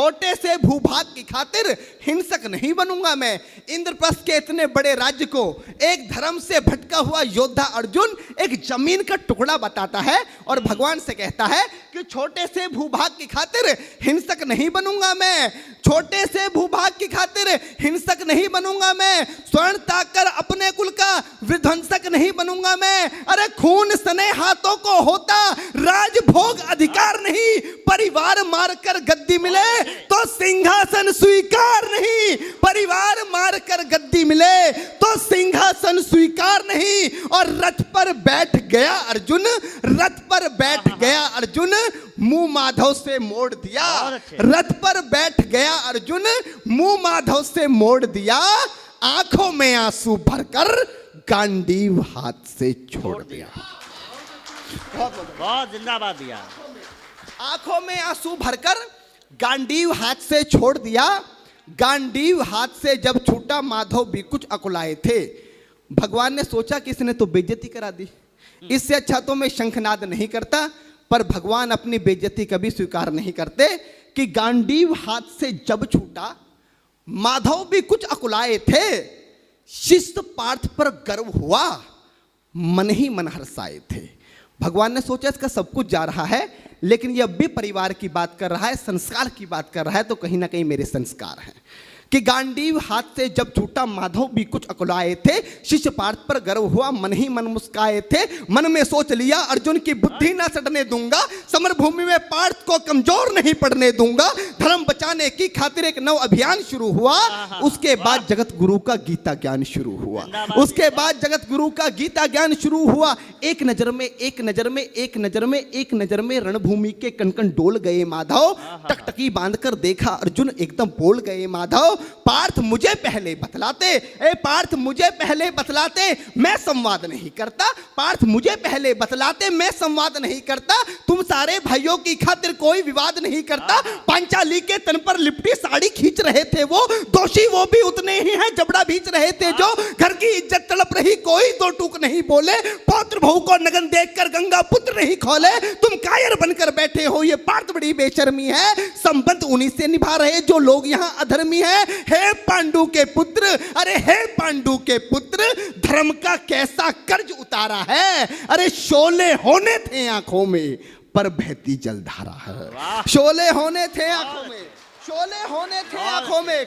छोटे से भूभाग की खातिर हिंसक नहीं बनूंगा मैं। इंद्रप्रस्थ के इतने बड़े राज्य को एक धर्म से भटका हुआ योद्धा अर्जुन एक जमीन का टुकड़ा बताता है और भगवान से कहता है कि छोटे से भूभाग की खातिर हिंसक नहीं बनूंगा मैं, छोटे से भूभाग की खातिर हिंसक नहीं बनूंगा मैं, स्वर्ण ताकर अपने कुल का विध्वंसक नहीं बनूंगा मैं। अरे खून सने हाथों को होता राजभोग अधिकार नहीं, परिवार मारकर गद्दी मिले तो सिंहासन स्वीकार नहीं, परिवार मारकर गद्दी मिले तो सिंहासन स्वीकार नहीं। और रथ पर बैठ गया अर्जुन, रथ पर बैठ गया अर्जुन, मुंह माधव से मोड़ दिया, रथ पर बैठ गया अर्जुन, मुंह माधव से मोड़ दिया, आंखों में आंसू भरकर गांडीव हाथ से छोड़ दिया। बहुत जिंदाबाद दिया। आंखों में आंसू भरकर गांडीव हाथ से छोड़ दिया। गांडीव हाथ से जब छूटा माधव भी कुछ अकुलाए थे। भगवान ने सोचा कि इसने तो बेइज्जती करा दी, इससे अच्छा तो मैं शंखनाद नहीं करता, पर भगवान अपनी बेइज्जती कभी स्वीकार नहीं करते कि गांडीव हाथ से जब छूटा माधव भी कुछ अकुलाए थे। शिष्य पार्थ पर गर्व हुआ, मन ही मन हर्षाए थे। भगवान ने सोचा इसका सब कुछ जा रहा है, लेकिन यह भी परिवार की बात कर रहा है, संस्कार की बात कर रहा है, तो कहीं ना कहीं मेरे संस्कार हैं कि गांडीव हाथ से जब छूटा माधव भी कुछ अकुलाए थे। शिष्य पार्थ पर गर्व हुआ, मन ही मन मुस्काए थे। मन में सोच लिया अर्जुन की बुद्धि ना सड़ने दूंगा, समर भूमि में पार्थ को कमजोर नहीं पड़ने दूंगा। धर्म बचाने की खातिर एक नव अभियान शुरू हुआ। उसके बाद जगत गुरु का गीता ज्ञान शुरू हुआ, उसके बाद जगत गुरु का गीता ज्ञान शुरू हुआ। एक नजर में, एक नजर में, एक नजर में, एक नजर में रणभूमि के कण-कण डोल गए माधव। टकटकी बांधकर देखा अर्जुन, एकदम बोल गए माधव, पार्थ मुझे पहले बतलाते, ए पार्थ मुझे पहले बतलाते, मैं संवाद नहीं करता। पार्थ मुझे पहले बतलाते, मैं संवाद नहीं करता। तुम सारे भाइयों की खातिर कोई विवाद नहीं करता। पांचाली के तन पर लिपटी साड़ी खींच रहे थे वो, दोषी वो भी उतने ही हैं, जबड़ा भींच रहे थे जो। घर की इज्जत तड़प रही, कोई दो टूक नहीं बोले। पौत्र बहू को नगन देखकर गंगा पुत्र नहीं खोले। तुम कायर बनकर बैठे हो, ये पार्थ बड़ी बेशर्मी है। संबंध उन्हीं से निभा रहे जो लोग यहाँ अधर्मी हैं। हे पांडु के पुत्र, अरे हे पांडु के पुत्र, धर्म का कैसा कर्ज उतारा है। अरे शोले होने थे आंखों में, पर बहती जलधारा है। शोले होने थे आंखों में, शोले होने थे आंखों में,